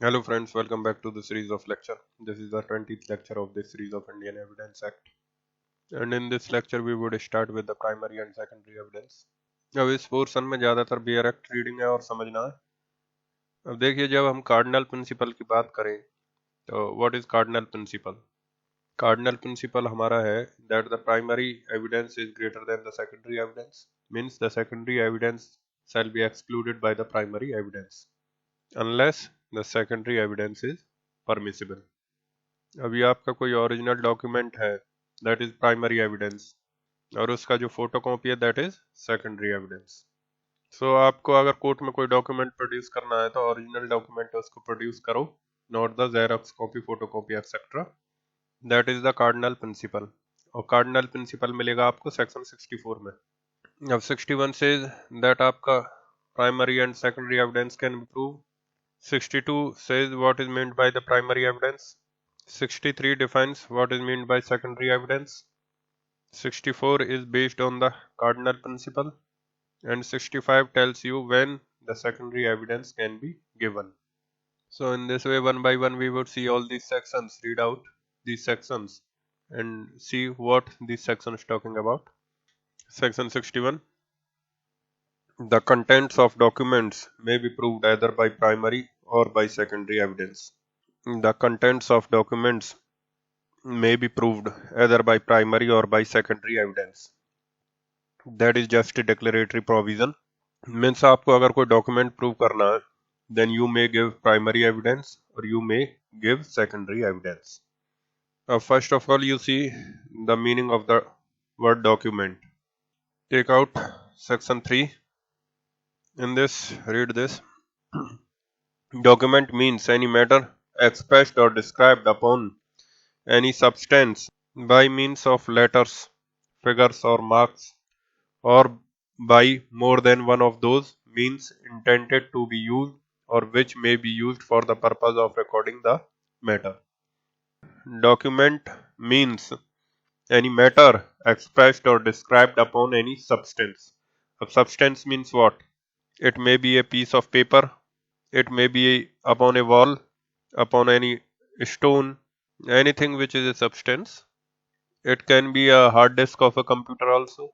Hello friends, welcome back to the series of lecture. This is the 20th lecture of this series of Indian Evidence Act. And in this lecture we would start with the primary and secondary evidence. अब इस portion में ज़्यादातर bare act reading है और समझना है। अब देखिए, जब हम कार्डिनल प्रिंसिपल की बात करें तो what is cardinal principle? Cardinal principle हमारा है that the primary evidence is greater than the secondary evidence, means the secondary evidence shall be excluded by the primary evidence unless the secondary evidence is permissible. अभी आपका कोई original document है that is primary evidence और उसका जो photocopy है that is secondary evidence. सो आपको अगर कोर्ट में कोई डॉक्यूमेंट प्रोड्यूस करना है तो ओरिजिनल डॉक्यूमेंट उसको प्रोड्यूस करो, not the xerox copy, photocopy etcetera. That is the cardinal principle. और कार्डिनल प्रिंसिपल मिलेगा आपको सेक्शन 64 में। अब 61 सेज दैट आपका primary and secondary evidence can be prove. 62 says what is meant by the primary evidence. 63 defines what is meant by secondary evidence. 64 is based on the cardinal principle, and 65 tells you when the secondary evidence can be given. So in this way, one by one we would see all these sections, read out these sections and see what this section is talking about. Section 61. The contents of documents may be proved either by primary or by secondary evidence. The contents of documents may be proved either by primary or by secondary evidence. That is just a declaratory provision. Means आपको अगर कोई document prove करना है, then you may give primary evidence or you may give secondary evidence. First of all, you see the meaning of the word document. Take out section 3. In this, read this. Document means any matter expressed or described upon any substance by means of letters, figures or marks, or by more than one of those means intended to be used or which may be used for the purpose of recording the matter. Document means any matter expressed or described upon any substance. A substance means what? It may be a piece of paper, it may be upon a wall, upon any stone, anything which is a substance. It can be a hard disk of a computer also.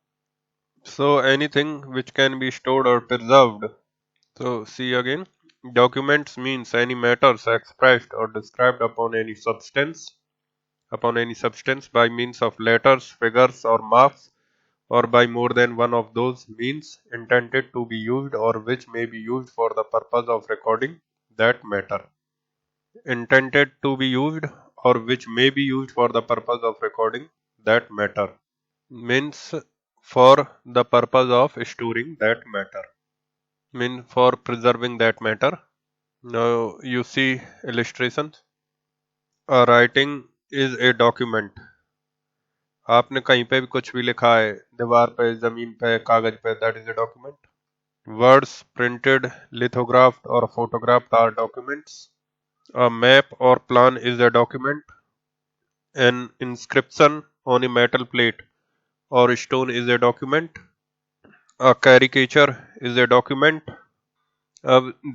So anything which can be stored or preserved. So see again, documents means any matters expressed or described upon any substance by means of letters, figures or marks, or by more than one of those means intended to be used or which may be used for the purpose of recording that matter. Intended to be used or which may be used for the purpose of recording that matter means for the purpose of storing that matter, mean for preserving that matter. Now you see illustrations. A writing is a document. आपने कहीं पे भी कुछ भी लिखा है, दीवार पे, जमीन पे, कागज पे, that is a document. Words printed, lithographed or photographed are documents. A map or plan is a document. An inscription on a metal plate or stone is a document. A caricature is a document.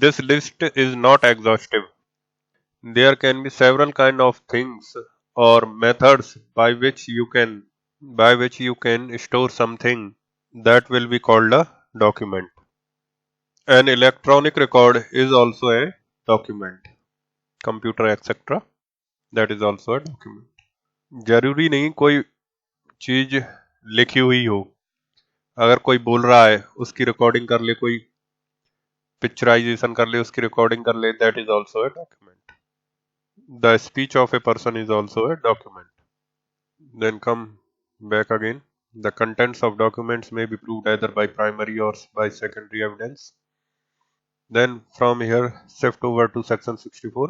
This list is not exhaustive. There can be several kind of things or methods by which you can store something that will be called a document. An electronic record is also a document. Computer etc. That is also a document. जरूरी नहीं कोई चीज लिखी हुई हो, अगर कोई बोल रहा है उसकी रिकॉर्डिंग कर ले, कोई पिक्चराइजेशन कर ले, उसकी रिकॉर्डिंग कर ले, that is also a document. The speech of a person is also a document. Then come back again. The contents of documents may be proved either by primary or by secondary evidence. Then from here shift over to section 64.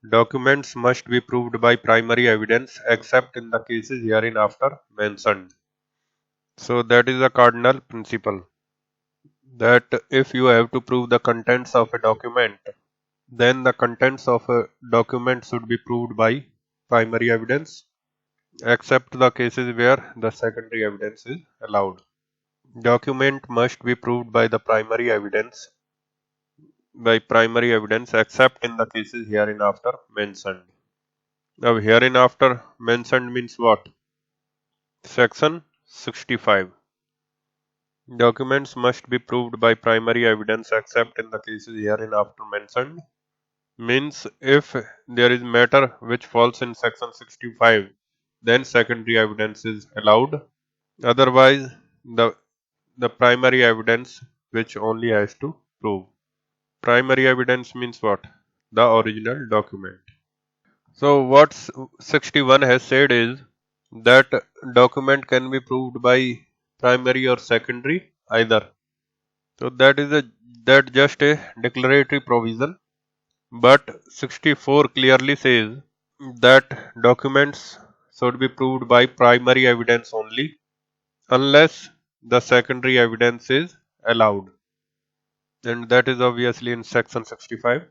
Documents must be proved by primary evidence except in the cases hereinafter mentioned. So that is a cardinal principle, that if you have to prove the contents of a document, then the contents of a document should be proved by primary evidence except the cases where the secondary evidence is allowed. Document must be proved by the primary evidence by primary evidence except in the cases hereinafter mentioned. Now hereinafter mentioned means what? Section 65. Documents must be proved by primary evidence except in the cases hereinafter mentioned. Means if there is matter which falls in section 65, then secondary evidence is allowed. Otherwise, the primary evidence which only has to prove. Primary evidence means what? The original document. So what 61 has said is that document can be proved by primary or secondary either. So that just a declaratory provision. But 64 clearly says that documents should be proved by primary evidence only unless the secondary evidence is allowed. And that is obviously in section 65.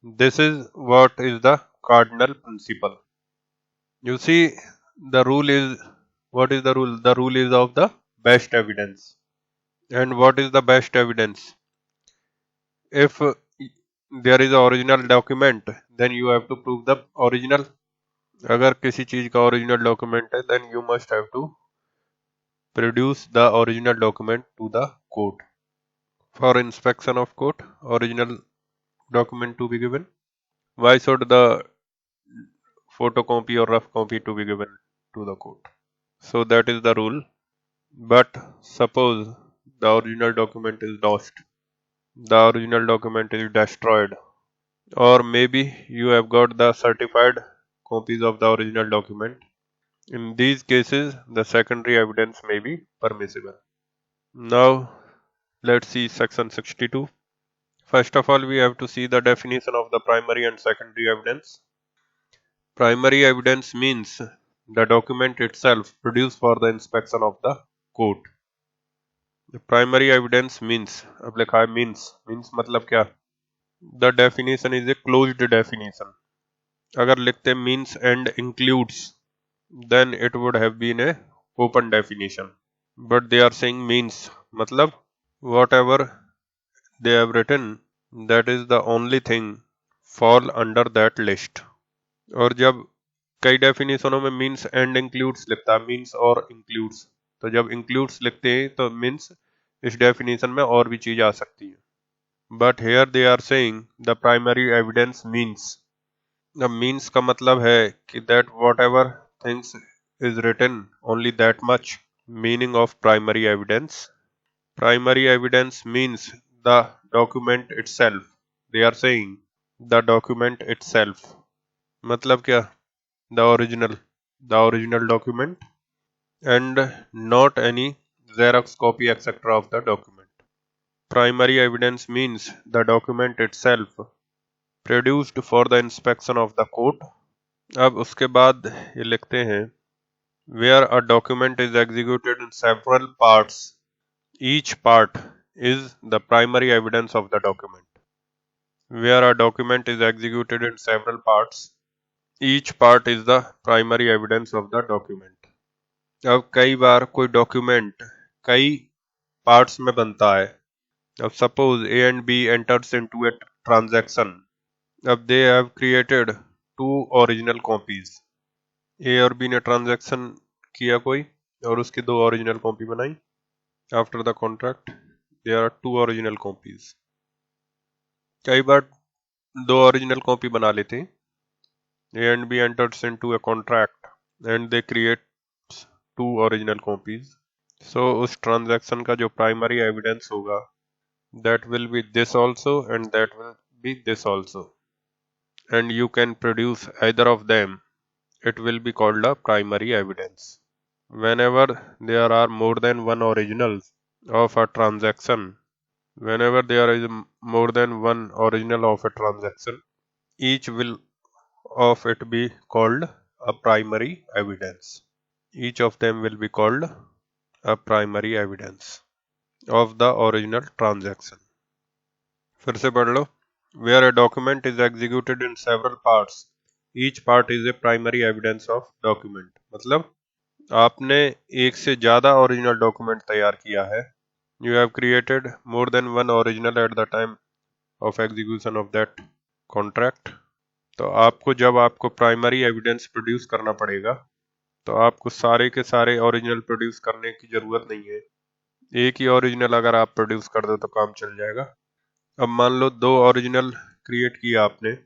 This is what is the cardinal principle. You see, the rule is, what is the rule? The rule is of the best evidence. And what is the best evidence? If there is an original document, then you have to prove the original. अगर किसी चीज का original document है, then you must have to produce the original document to the court. For inspection of court, original document to be given. Why should the photocopy or rough copy to be given to the court? So that is the rule. But suppose the original document is lost, the original document is destroyed, or maybe you have got the certified copies of the original document. In these cases, the secondary evidence may be permissible. Now, let's see section 62. First of all, we have to see the definition of the primary and secondary evidence. Primary evidence means the document itself produced for the inspection of the court. The primary evidence means, अब लिखा है means मतलब क्या? The definition is a closed definition. अगर लिखते means and includes, then it would have been a open definition. But they are saying means, मतलब whatever they have written, that is the only thing fall under that list. और जब कई डेफिनेशनों में means and includes लिखता है, means और includes, तो जब इंक्लूड्स लिखते हैं तो मीन्स इस डेफिनेशन में और भी चीज आ सकती है. But here they are saying the primary evidence means. अब मीन्स का मतलब है कि that whatever things is written only that much. Meaning of primary evidence. Primary evidence means the document itself. They are saying the document itself. मतलब क्या? the original document and not any Xerox copy etc. of the document. Primary evidence means the document itself produced for the inspection of the court. अब उसके बाद ये लिखते हैं where a document is executed in several parts, each part is the primary evidence of the document. Where a document is executed in several parts, each part is the primary evidence of the document. अब कई बार कोई document कई parts में बनता है. अब suppose A and B enters into a transaction. अब they have created two original copies. A और बी ने ट्रांजैक्शन किया कोई और उसकी दो ओरिजिनल कॉपी बनाई. After the contract there are two original copies. कई बार दो ओरिजिनल कॉपी बना लेते हैं. A and B enters into a contract and they create two original copies. So उस transaction का जो primary evidence होगा, that will be this also and that will be this also. And you can produce either of them. It will be called a primary evidence. Whenever there are more than one originals of a transaction, whenever there is more than one original of a transaction, each will of it be called a primary evidence. Each of them will be called a primary evidence of the original transaction. फिर से पढ़ लो. Where a document is executed in several parts, each part is a primary evidence of document. मतलब आपने एक से ज्यादा original document तैयार किया है. You have created more than one original at the time of execution of that contract. तो आपको जब आपको प्राइमरी एविडेंस प्रोड्यूस करना पड़ेगा तो आपको सारे के सारे ओरिजिनल प्रोड्यूस करने की जरूरत नहीं है, एक ही ओरिजिनल अगर आप प्रोड्यूस कर दो तो काम चल जाएगा। अब मान लो दो ओरिजिनल क्रिएट किया आपने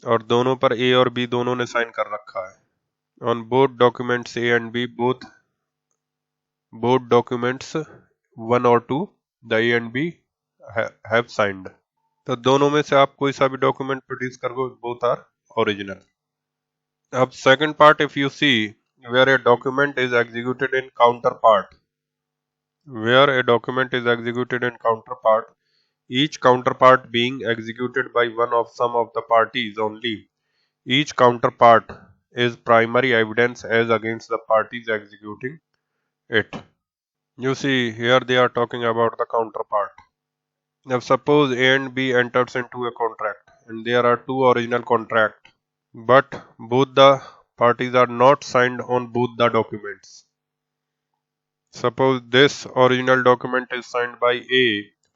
और दोनों पर ए और बी दोनों ने साइन कर रखा है। On both documents A and B both documents 1 or 2 the A and B have signed। तो दोनों में से आप कोई सा भी डॉक्यूमेंट प्रोड्यूस करो, बोथ आर ओरिजिनल। अब second part, if you see where a document is executed in counterpart, each counterpart being executed by one of some of the parties only, each counterpart is primary evidence as against the parties executing it। You see, here they are talking about the counterpart. Now suppose A and B enters into a contract and there are two original contracts, but both the parties are not signed on both the documents. Suppose this original document is signed by A,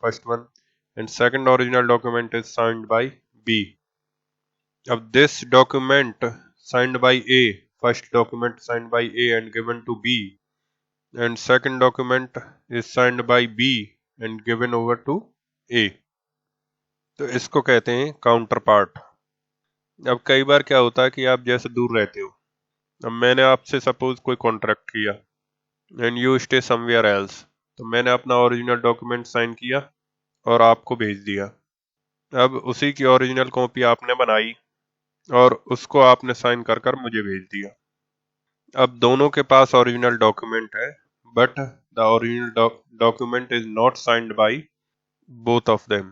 first one, and second original document is signed by B. Now this document signed by A, first document signed by A and given to B, and second document is signed by B and given over to A, तो इसको कहते हैं counter part. अब कई बार क्या होता है कि आप जैसे दूर रहते हो, अब मैंने आपसे सपोज कोई कॉन्ट्रैक्ट किया and you stay somewhere else, तो मैंने अपना ओरिजिनल डॉक्यूमेंट साइन किया और आपको भेज दिया। अब उसी की ओरिजिनल कॉपी आपने बनाई और उसको आपने साइन कर कर मुझे भेज दिया। अब दोनों के पास ओरिजिनल डॉक्यूमेंट है, but the original document is not signed by both of them,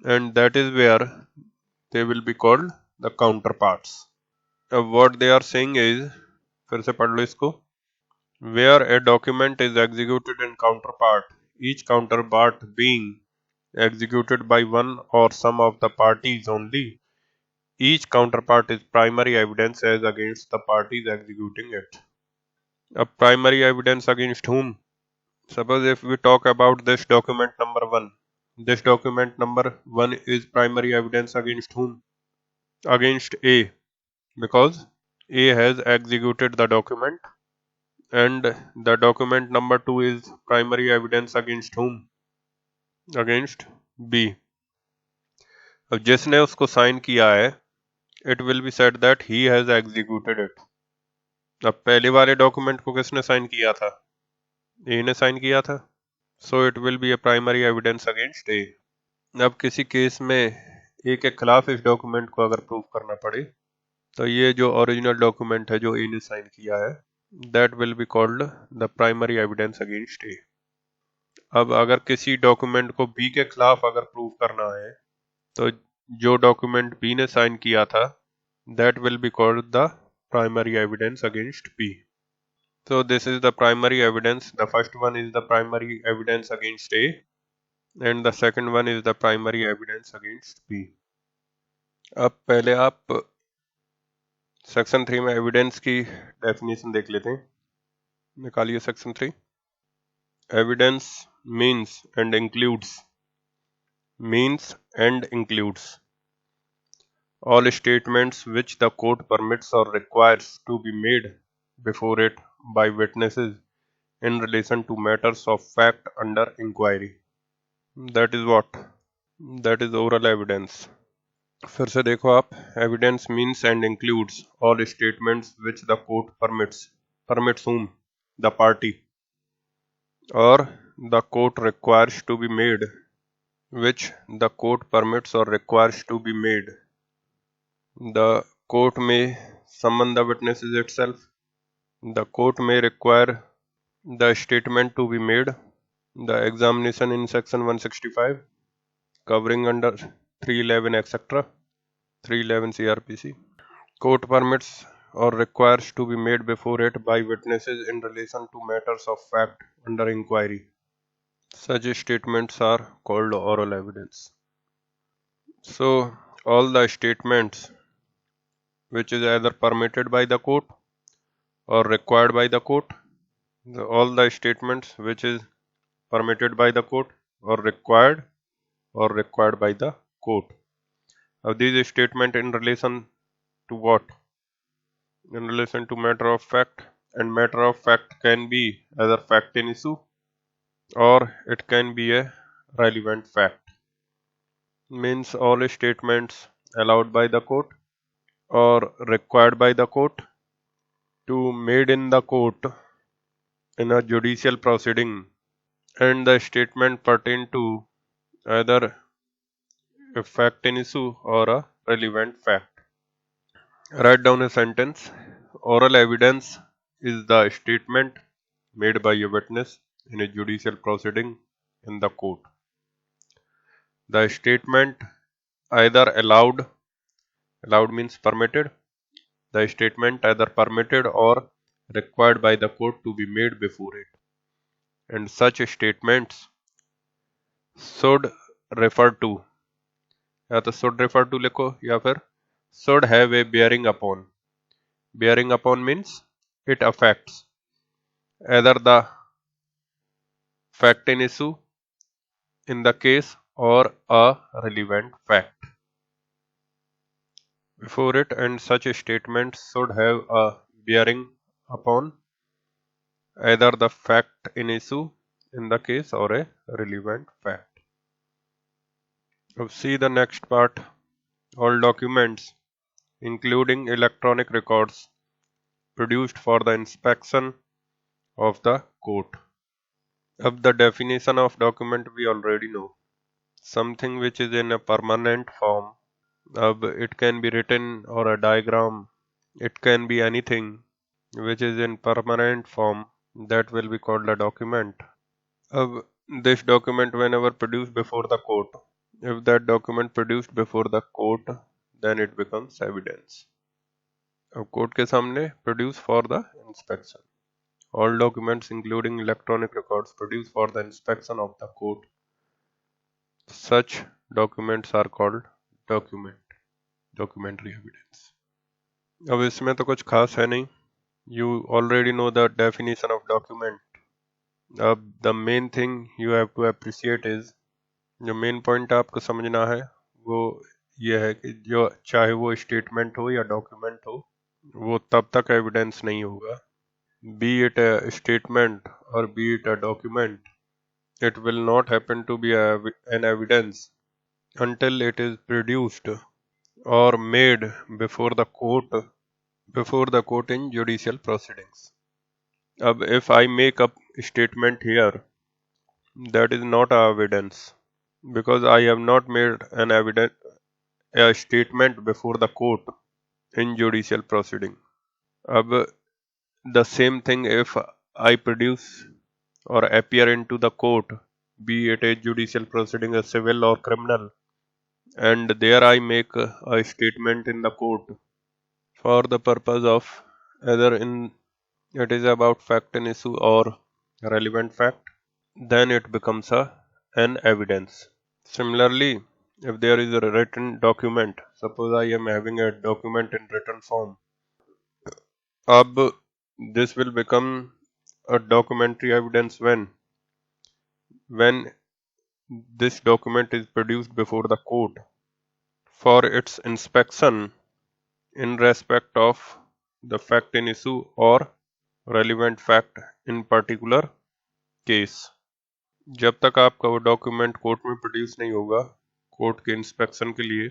and that is where they will be called the counterparts। अब what they are saying is, फिर से पढ़ लो इसको, where a document is executed in counterpart, each counterpart being executed by one or some of the parties only, each counterpart is primary evidence as against the parties executing it। अब primary evidence against whom? Suppose if we talk about this document number 1, this document number 1 is primary evidence against whom? Against A, because A has executed the document, and the document number 2 is primary evidence against whom? Against B। अब जिसने उसको sign किया है, it will be said that he has executed it। अब पहले वाले document को किसने साइन किया था? A ने साइन किया था, so it will be a primary evidence against A। अब किसी केस में A के खिलाफ इस डॉक्यूमेंट को अगर प्रूफ करना पड़े तो ये जो ओरिजिनल डॉक्यूमेंट है जो A ने साइन किया है, that will be called the primary evidence against A। अब अगर किसी डॉक्यूमेंट को B के खिलाफ अगर प्रूफ करना है तो जो डॉक्यूमेंट B ने साइन किया था, that will be called the primary evidence against B। So this is the primary evidence, the first one is the primary evidence against A and the second one is the primary evidence against B। अब पहले आप section 3 में evidence की definition देख लेते हैं। निकालिए section 3। Evidence means and includes all statements which the court permits or requires to be made before it by witnesses in relation to matters of fact under inquiry। That is what? That is oral evidence। फिर से देखो आप, evidence means and includes all statements which the court permits whom? The party, और the court requires to be made, which the court permits or requires to be made। The court may summon the witnesses itself, the court may require the statement to be made, the examination in section 165 covering under 311 etc. 311 CRPC, court permits or requires to be made before it by witnesses in relation to matters of fact under inquiry। Such statements are called oral evidence। So all the statements which is either permitted by the court or required by the court, all the statements which is permitted by the court or required by the court. These statements in relation to what? In relation to matter of fact, and matter of fact can be either fact in issue or it can be a relevant fact. Means all statements allowed by the court or required by the court to made in the court in a judicial proceeding, and the statement pertain to either a fact in issue or a relevant fact. Write down a sentence. Oral evidence is the statement made by a witness in a judicial proceeding in the court. The statement either allowed means permitted, the statement either permitted or required by the court to be made before it. And such statements should refer to, या तो should refer to लिखो या फिर should have a bearing upon. Bearing upon means it affects either the fact in issue in the case or a relevant fact before it, and such statements should have a bearing upon either the fact in issue in the case or a relevant fact. Now see the next part. All documents, including electronic records, produced for the inspection of the court. Of the definition of document we already know. Something which is in a permanent form. It can be written or a diagram. It can be anything which is in permanent form. That will be called a document. This document whenever produced before the court. If that document produced before the court, then it becomes evidence. अब court के सामने produce for the inspection. All documents including electronic records produced for the inspection of the court. Such documents are called documentary evidence. अब इसमें तो कुछ खास है नहीं. You already know the definition of document. The main thing you have to appreciate is, जो main point आपको समझना है वो ये है कि जो चाहे वो स्टेटमेंट हो या डॉक्यूमेंट हो, वो तब तक एविडेंस नहीं होगा. Be it a statement or be it a document, it will not happen to be an evidence until it is produced or made before the court in judicial proceedings. If I make a statement here, that is not a evidence because I have not made a statement before the court in judicial proceeding. The same thing if I produce or appear into the court, be it a judicial proceeding, a civil or criminal, and there I make a statement in the court for the purpose of either it is about fact and issue or relevant fact, then it becomes an evidence. Similarly, if there is a written document, suppose I am having a document in written form, this will become a documentary evidence when this document is produced before the court for its inspection in respect of the fact in issue or relevant fact in particular case. जब तक आपका वो document court में produce नहीं होगा court के inspection के लिए,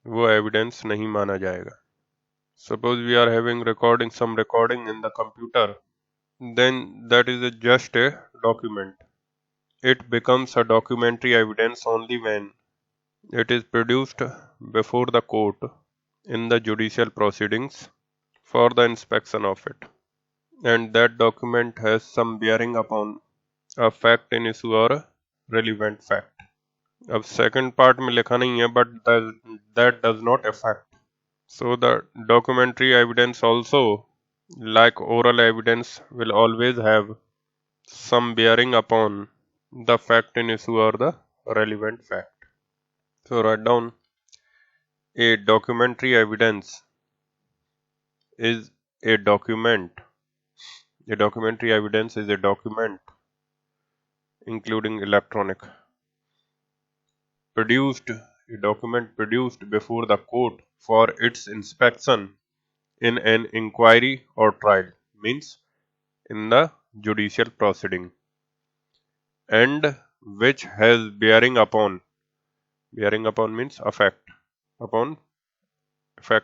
वो एविडेंस नहीं माना जाएगा. Suppose we are having some recording in the computer, then that is just a document. It becomes a documentary evidence only when it is produced before the court in the judicial proceedings for the inspection of it, and that document has some bearing upon a fact in issue or a relevant fact. अब second part में लिखा नहीं है, but that does not affect. So the documentary evidence also, like oral evidence, will always have some bearing upon the fact in issue or the relevant fact. So write down, a documentary evidence is a document. A documentary evidence is a document including electronic produced a document produced before the court for its inspection in an inquiry or trial, means in the judicial proceeding, and which has bearing upon means upon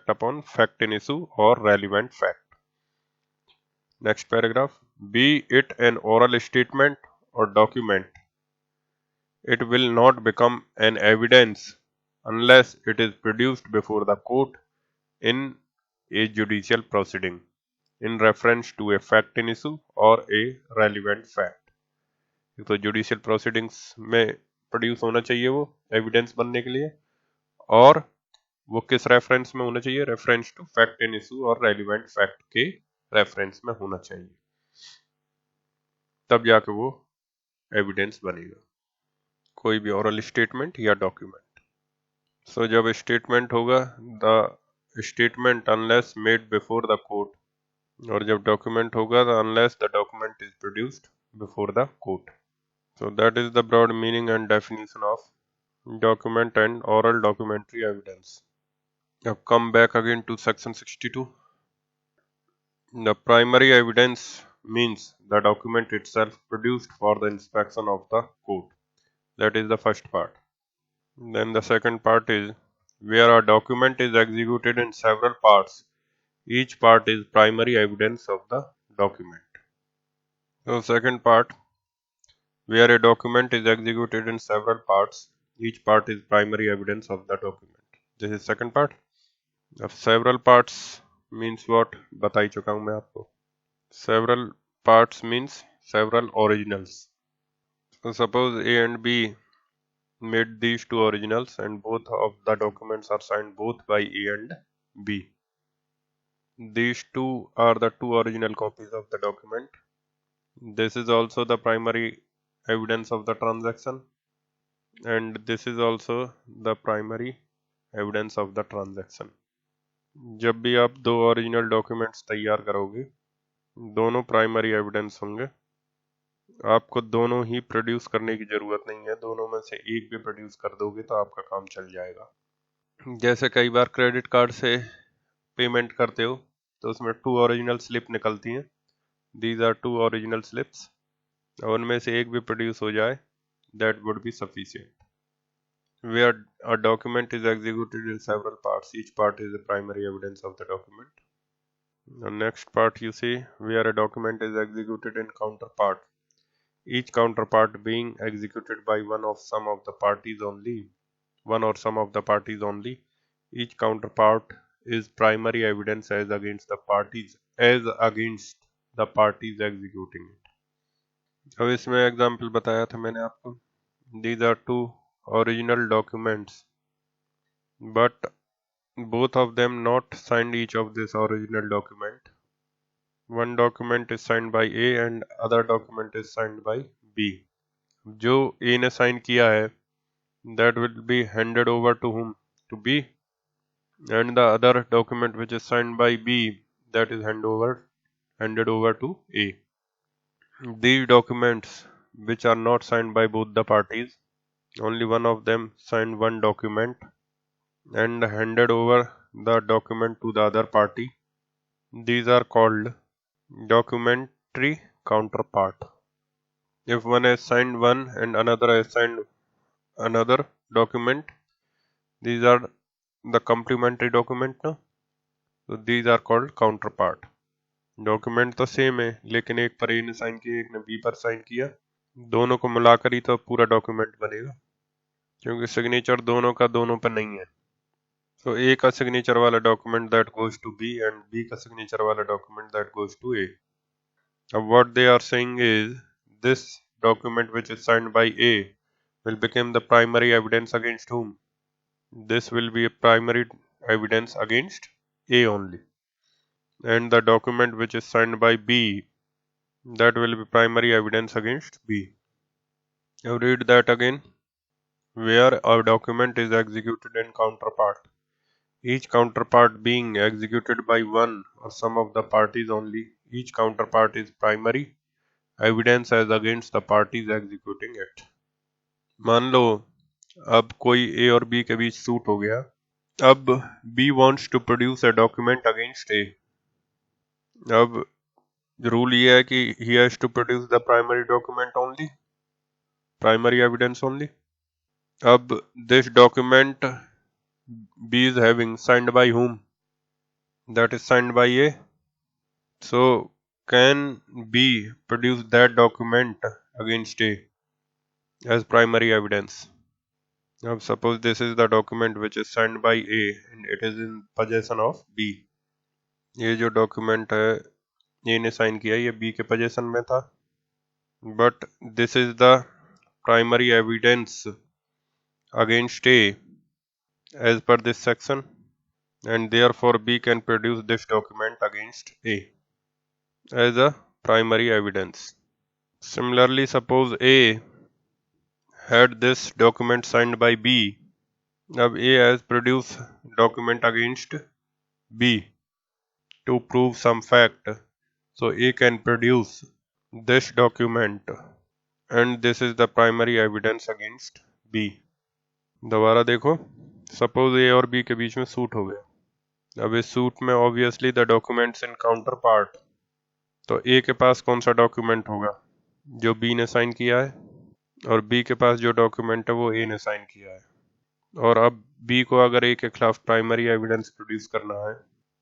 upon fact in issue or relevant fact. Next paragraph, be it an oral statement or document, it will not become an evidence unless it is produced before the court in a judicial proceeding in reference to a fact in issue or a relevant fact. तो judicial proceedings में produce होना चाहिए वो evidence बनने के लिए, और वो किस रेफरेंस में होना चाहिए, reference to fact in issue और रेलिवेंट फैक्ट के रेफरेंस में होना चाहिए, तब जाके वो एविडेंस बनेगा, कोई भी ओरल स्टेटमेंट या डॉक्यूमेंट। सो जब स्टेटमेंट होगा, the statement unless made before the court, और जब डॉक्यूमेंट होगा तो unless the document is produced before the court. So that is the broad meaning and definition of document and oral documentary evidence. Now come back again to section 62. The primary evidence means the document itself produced for the inspection of the court. That is the first part. Then the second part is where a document is executed in several parts. Each part is primary evidence of the document. So second part, where a document is executed in several parts, each part is primary evidence of the document. This is second part. अब several parts means what बता ही चुका हूँ मैं आपको. Several parts means several originals. So suppose A and B made these two originals and both of the documents are signed both by A and B. These two are the two original copies of the document. This is also the primary evidence of the transaction, and this is also the primary evidence of the transaction. जब भी आप दो original documents तैयार करोगे, दोनों primary evidence होंगे, आपको दोनों ही प्रोड्यूस करने की ज़रूरत नहीं है, दोनों में से एक भी प्रोड्यूस कर दोगे तो आपका काम चल जाएगा। जैसे कई बार क्रेडिट कार्ड से पेमेंट करते हो तो उसमें टू ओरिजिनल स्लिप निकलती हैं, these are two original slips, उनमें से एक भी प्रोड्यूस हो जाए, that would be sufficient. Where a document is executed in several parts, each part is the primary evidence of the document. The next part you see where a document is executed in counterpart, each counterpart being executed by one or some of the parties only. Each counterpart is primary evidence as against the parties executing it. अब इसमें example बताया था मैंने आपको, these are two original documents, but both of them not signed each of this original document. One document is signed by A and other document is signed by B. जो A ने sign किया है, that will be handed over to whom? To B. And the other document which is signed by B, that is handed over to A. These documents which are not signed by both the parties, only one of them signed one document and handed over the document to the other party. These are called documentary counterpart. If one has signed one and another has signed another document, these are the complementary document, no? So these are called counterpart. Document तो same है, लेकिन एक पर ए ने sign किया, एक ने B पर साइन किया, दोनों को मिलाकर ही तो पूरा डॉक्यूमेंट बनेगा, क्योंकि सिग्नेचर दोनों का दोनों पर नहीं है। तो ए का सिग्नेचर वाला document that goes to B and B का सिग्नेचर वाला document that goes to A. अब what they are saying is this document which is signed by A will become the primary evidence against whom? This will be a primary evidence against A only. And the document which is signed by B, that will be primary evidence against B. Now read that again. Where a document is executed in counterpart, each counterpart being executed by one or some of the parties only, each counterpart is primary evidence as against the parties executing it. मान लो अब कोई ए और B के बीच suit हो गया। अब B wants to produce a document against A. अब rule ये है कि he has to produce the primary document only, primary evidence only. अब this document B is having signed by whom? That is signed by A. So can B produce that document against A as primary evidence? Now suppose this is the document which is signed by A and it is in possession of B. ये जो document है A ने sign किया, ये B के possession में था, but this is the primary evidence against A as per this section, and therefore B can produce this document against A as a primary evidence. Similarly, suppose A had this document signed by B. Now A has produced document against B to prove some fact. So A can produce this document and this is the primary evidence against B. दोबारा देखो, suppose A और B के बीच में suit हो गया। अब इस suit में obviously the documents in counterpart, तो A के पास कौन सा डॉक्यूमेंट होगा? जो B ने साइन किया है, और B के पास जो डॉक्यूमेंट है वो A ने साइन किया है। और अब B को अगर A के खिलाफ प्राइमरी एविडेंस प्रोड्यूस करना है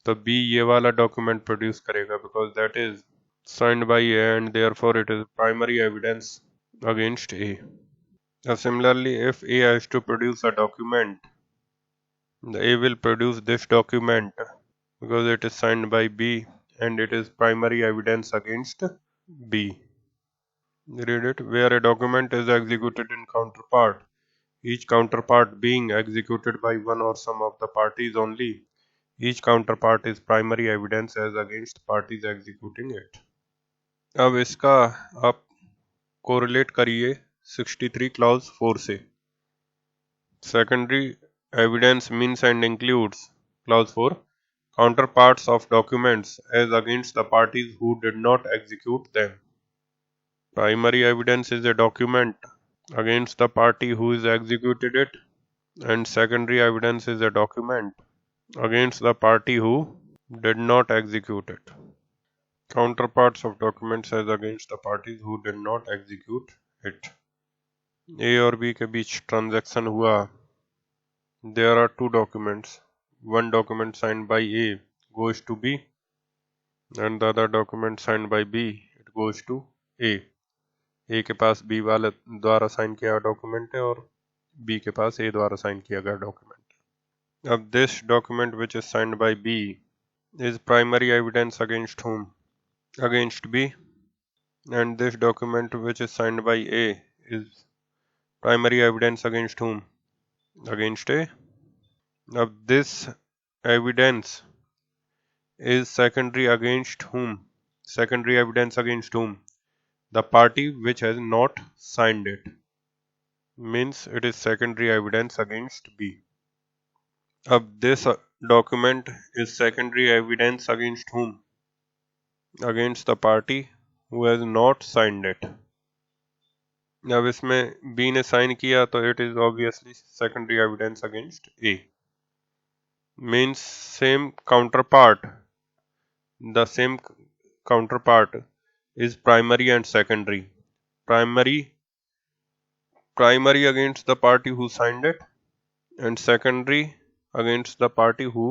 तो B ये वाला डॉक्यूमेंट प्रोड्यूस करेगा because that is signed by A and therefore it is primary evidence against A. Now similarly, if A has to produce a document, the A will produce this document because it is signed by B and it is primary evidence against B. Read it. Where a document is executed in counterpart, each counterpart being executed by one or some of the parties only, each counterpart is primary evidence as against parties executing it. अब इसका आप correlate करिए 63 clause 4 से. Secondary evidence means and includes clause 4 counterparts of documents as against the parties who did not execute them. Primary evidence is a document against the party who is executed it, and secondary evidence is a document against the party who did not execute it. Counterparts of documents as against the parties who did not execute it. A और B के बीच transaction हुआ. There are two documents. One document signed by A goes to B, and the other document signed by B it goes to A. A के पास B वाले द्वारा sign किया गया document है और B के पास A द्वारा साइन किया गया डॉक्यूमेंट है. अब this document which is signed by B is primary evidence against whom? Against B. And this document which is signed by A is primary evidence against whom? Against A. Now this evidence is secondary against whom? Secondary evidence against whom? The party which has not signed it. Means it is secondary evidence against B. Now this document is secondary evidence against whom? Against the party who has not signed it. अब इसमें B ने sign किया तो it is obviously secondary evidence against A. Means same counterpart. The same counterpart is primary and secondary. Primary against the party who signed it, and secondary against the party who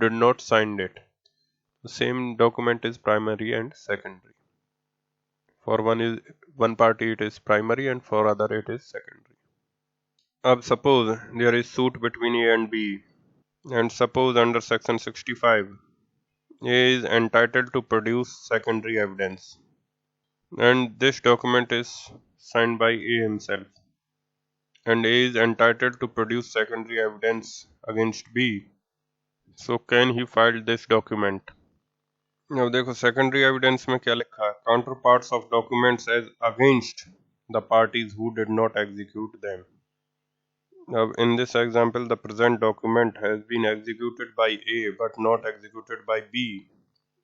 did not sign it. The same document is primary and secondary. For one party it is primary and for other it is secondary. अब suppose there is suit between A and B, and suppose under section 65 A is entitled to produce secondary evidence, and this document is signed by A himself, and A is entitled to produce secondary evidence against B. So can he file this document? Now देखो secondary evidence में क्या लिखा है? Counterparts of documents as against the parties who did not execute them. Now in this example the present document has been executed by A but not executed by B.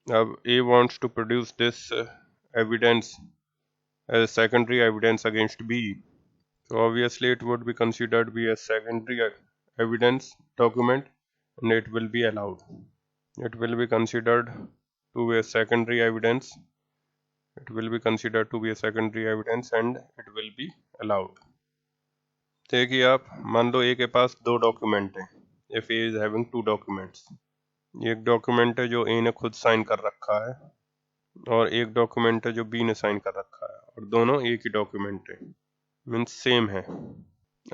Now A wants to produce this evidence as secondary evidence against B. So obviously it would be considered be a secondary evidence document and it will be allowed. It will be considered to be a secondary evidence. It will be considered to be a secondary evidence and it will be allowed. देखिए आप मान लो ए के पास दो document हैं. If A is having two documents. एक document है जो ए ने खुद साइन कर रखा है और एक डॉक्यूमेंट है जो बी ने साइन कर रखा है और दोनों एक ही डॉक्यूमेंट है, मीन्स सेम है.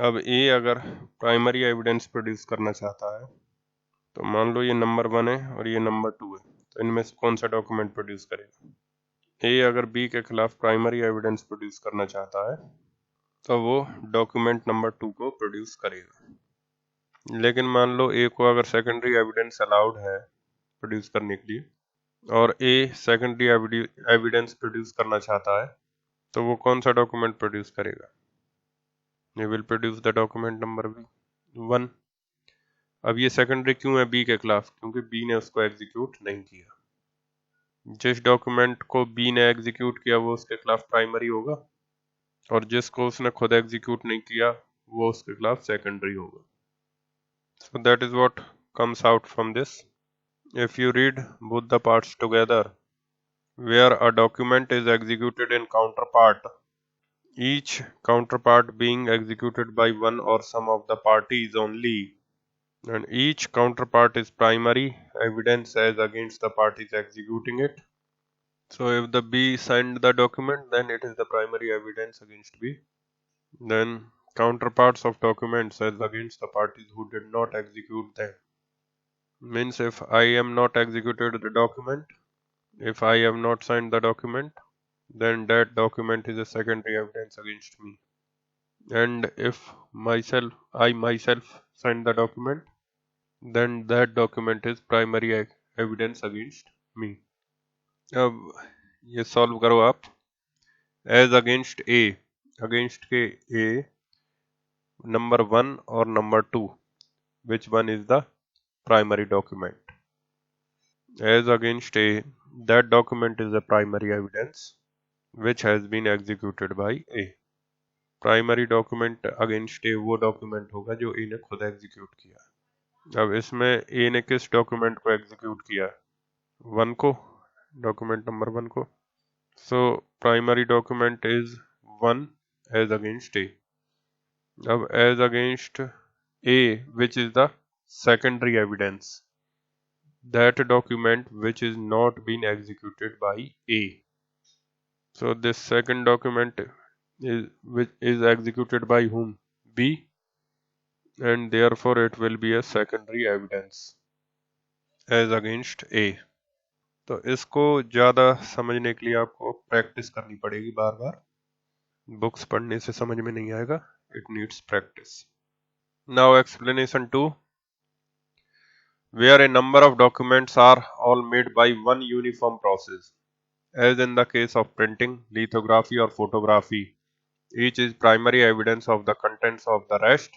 अब ए अगर प्राइमरी एविडेंस प्रोड्यूस करना चाहता है तो मान लो ये नंबर 1 है और ये नंबर 2 है, तो इनमें से कौन सा डॉक्यूमेंट प्रोड्यूस करेगा? ए अगर बी के खिलाफ प्राइमरी एविडेंस प्रोड्यूस करना चाहता है तो वो डॉक्यूमेंट नंबर 2 को प्रोड्यूस करेगा. लेकिन मान लो ए को अगर सेकेंडरी एविडेंस अलाउड है प्रोड्यूस करने के लिए और ए सेकेंडरी एविडेंस प्रोड्यूस करना चाहता है तो वो कौन सा डॉक्यूमेंट प्रोड्यूस करेगा? ये will produce the document number 1. अब ये सेकेंडरी क्यों है बी के खिलाफ? क्योंकि बी ने उसको एग्जीक्यूट नहीं किया. जिस डॉक्यूमेंट को बी ने एग्जीक्यूट किया वो उसके खिलाफ प्राइमरी होगा और जिसको उसने खुद एग्जीक्यूट नहीं किया वो उसके खिलाफ सेकेंडरी होगा. So that is what comes out from this. If you read both the parts together, where a document is executed in counterpart, each counterpart being executed by one or some of the parties only, and each counterpart is primary evidence as against the parties executing it. So if the B signed the document, then it is the primary evidence against B. Then counterparts of documents as against the parties who did not execute them. Means if I am not executed the document, if I have not signed the document, then that document is a secondary evidence against me. And if I myself sign the document, then that document is primary evidence against me. अब ये solve करो आप. As against के ए number 1 और number 2, which one is the primary document? As against A, that document is a primary evidence which has been executed by A. Primary document against A वो document होगा जो ए ने खुद execute किया. अब इसमें ए ने किस डॉक्यूमेंट को एग्जीक्यूट किया? 1 को, डॉक्यूमेंट नंबर 1 को. So primary document is 1 as against A. अब as against A which is the secondary evidence, that document which is not been executed by A. So this second document is executed by whom? B, and therefore it will be a secondary evidence as against A. तो इसको ज़्यादा समझने के लिए आपको practice करनी पड़ेगी बार बार. Books पढ़ने से समझ में नहीं आएगा. It needs practice. Now explanation 2. Where a number of documents are all made by one uniform process, as in the case of printing, lithography or photography. Each is primary evidence of the contents of the rest,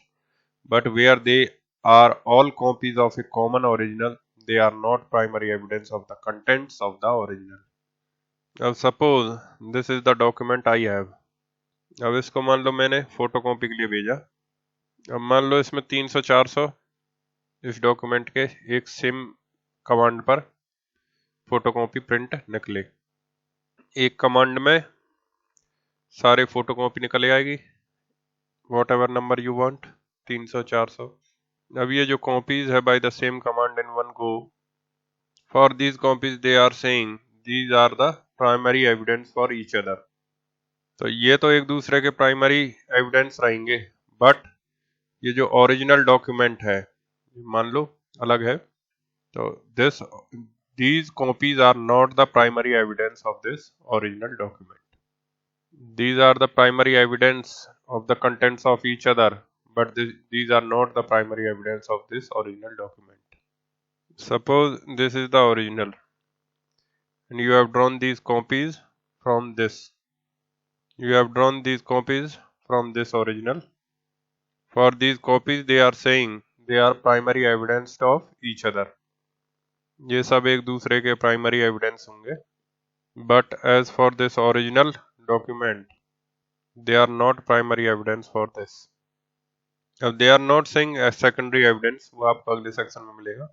but where they are all copies of a common original, they are not primary evidence of the contents of the original. Now suppose this is the document I have. अब इसको मान लो मैंने photocopy के लिए भेजा. अब मान लो इसमें 300-400 इस डॉक्यूमेंट के एक सेम कमांड पर फोटोकॉपी प्रिंट निकले. एक कमांड में सारे फोटोकॉपी निकल आएगी, whatever number you want, 300-400. अब ये जो कॉपीज है by the same command in one go, for these copies they are saying these are the primary evidence for each other. तो ये तो एक दूसरे के प्राइमरी एविडेंस रहेंगे, बट ये जो ओरिजिनल डॉक्यूमेंट है मान लो अलग है, तो these copies are not the primary evidence of this original document. These are the primary evidence of the contents of each other, but these are not the primary evidence of this original document. Suppose this is the original and you have drawn these copies from this. You have drawn these copies from this original. For these copies they are saying they are primary evidence of each other. ये सब एक दूसरे के primary evidence होंगे. But as for this original document, they are not primary evidence for this. अब they are not saying as secondary evidence, वो आपको अगले सेक्शन में मिलेगा।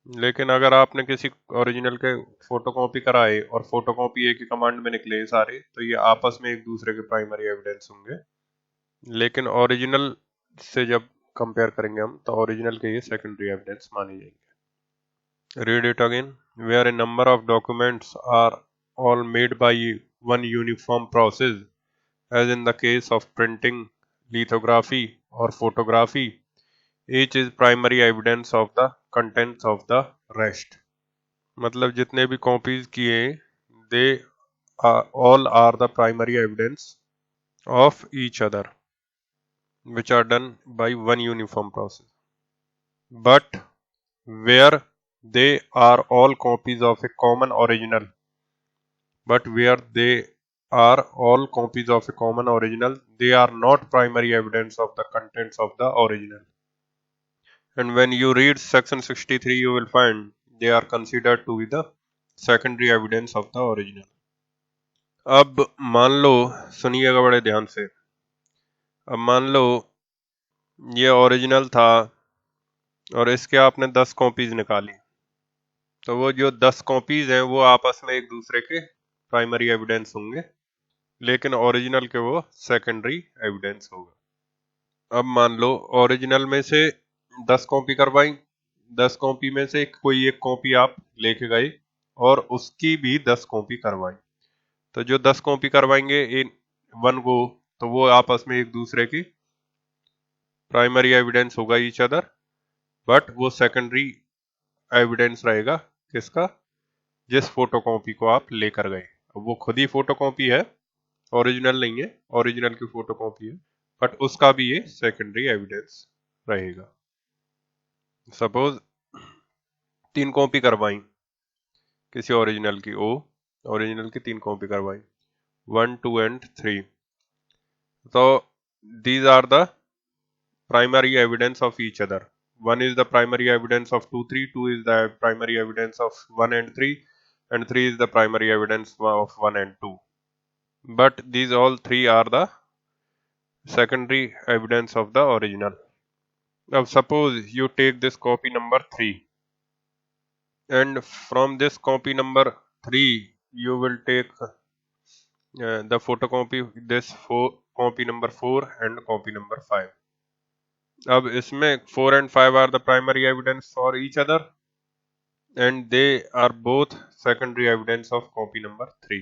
लेकिन अगर आपने किसी ओरिजिनल के फोटोकॉपी कराए और फोटोकॉपी एक ही कमांड में निकले सारे, तो ये आपस में एक दूसरे के प्राइमरी एविडेंस होंगे। लेकिन ओरिजिनल से जब कंपेयर करेंगे हम, तो ओरिजिनल के ये सेकेंडरी एविडेंस माने जाएंगे। Read it again. Where a number of documents are all made by one uniform process, as in the case of printing, lithography, or photography, each is primary evidence of the contents of the rest. मतलब जितने भी copies किए, they all are the primary evidence of each other, which are done by one uniform process. But where they are all copies of a common original, they are not primary evidence of the contents of the original. And when you read section 63, you will find they are considered to be the secondary evidence of the original. अब मान लो, सुनिएगा बड़े ध्यान से। अब मान लो ये original था और इसके आपने 10 कॉपीज निकाली, तो वो जो 10 कॉपीज हैं वो आपस में एक दूसरे के प्राइमरी एविडेंस होंगे, लेकिन ओरिजिनल के वो सेकेंडरी एविडेंस होगा। अब मान लो ओरिजिनल में से 10 कॉपी करवाई, 10 कॉपी में से कोई एक कॉपी आप लेके गए और उसकी भी 10 कॉपी करवाई, तो जो 10 कॉपी करवाएंगे इन वन गो, तो वो आपस में एक दूसरे की प्राइमरी एविडेंस होगा ईच अदर, बट वो सेकेंडरी एविडेंस रहेगा किसका? जिस फोटोकॉपी को आप लेकर गए। वो खुद ही फोटोकॉपी है, ओरिजिनल नहीं है, ओरिजिनल की फोटोकॉपी है, बट उसका भी ये सेकेंडरी एविडेंस रहेगा। सपोज 3 कॉपी करवाई किसी ओरिजिनल की, ओरिजिनल की 3 कॉपी करवाई, 1, 2 and 3, तो these are the primary evidence of each other. 1 is the primary evidence of 2, 3, 2 is the primary evidence of 1 and 3, and 3 is the primary evidence of 1 and 2. But these all 3 are the secondary evidence of the original. Now suppose you take this copy number 3, and from this copy number 3 you will take the photocopy this copy number 4 and copy number 5. अब इसमें 4 and 5 are the primary evidence for each other, and they are both secondary evidence of copy number 3.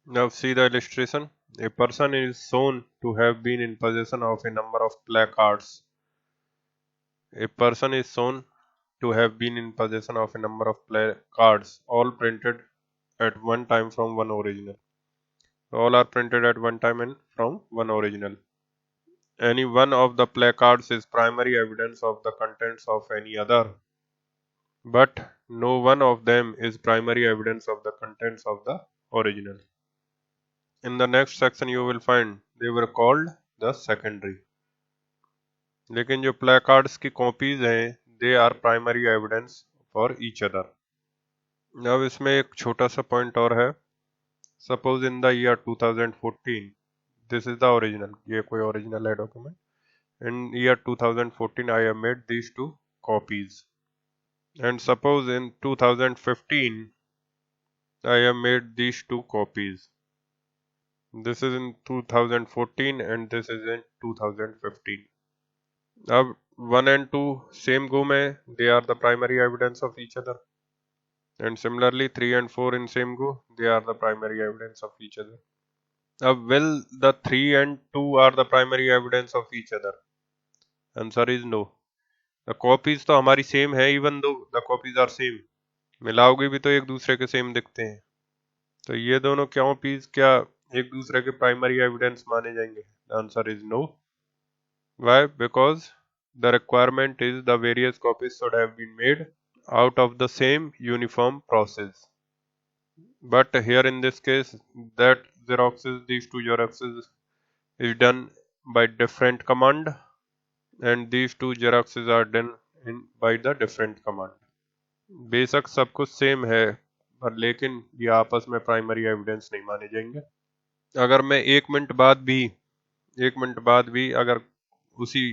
Now see the illustration. A person is shown to have been in possession of a number of placards. A person is shown to have been in possession of a number of placards, all printed at one time from one original. All are printed at one time and from one original. Any one of the placards is primary evidence of the contents of any other, but no one of them is primary evidence of the contents of the original. In the next section you will find they were called the secondary. लेकिन जो placards की copies हैं, they are primary evidence for each other. अब इसमें एक छोटा सा point और है. Suppose in the year 2014, this is the original. ये कोई original है document. In year 2014, I have made these 2 copies. And suppose in 2015, I have made these 2 copies. This is in 2014 and this is in 2015. अब 1 and 2 same go में, they are the primary evidence of each other. And similarly 3 and 4 in same go, they are the primary evidence of each other. अब will the 3 and 2 are the primary evidence of each other? Answer is no. The copies तो हमारी same है, even though the copies are same. मिलाओगे भी तो एक दूसरे के same दिखते हैं, तो ये दोनों copies क्या एक दूसरे के primary evidence माने जाएंगे? The answer is no. Why? Because the requirement is the various copies should have been made out of the same uniform process. But here in this case, that these 2 xeroxes is done by different command, and these 2 xeroxes are done by the different command. बेशक सब कुछ same है, पर लेकिन ये आपस में primary evidence नहीं माने जाएंगे. अगर मैं 1 मिनट बाद भी अगर उसी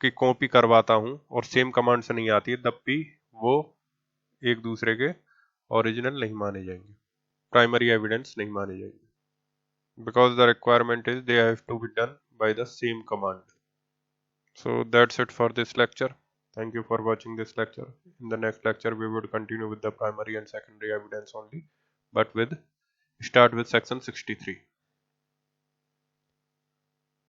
की कॉपी करवाता हूँ और सेम कमांड से नहीं आती है, तब भी वो एक दूसरे के ओरिजिनल नहीं माने जाएंगे, प्राइमरी एविडेंस नहीं माने जाएंगे, because the requirement is they have to be done by the same command. So that's it for this lecture. Thank you for watching this lecture. In the next lecture we would continue with the primary and secondary evidence only, but with start with section 63.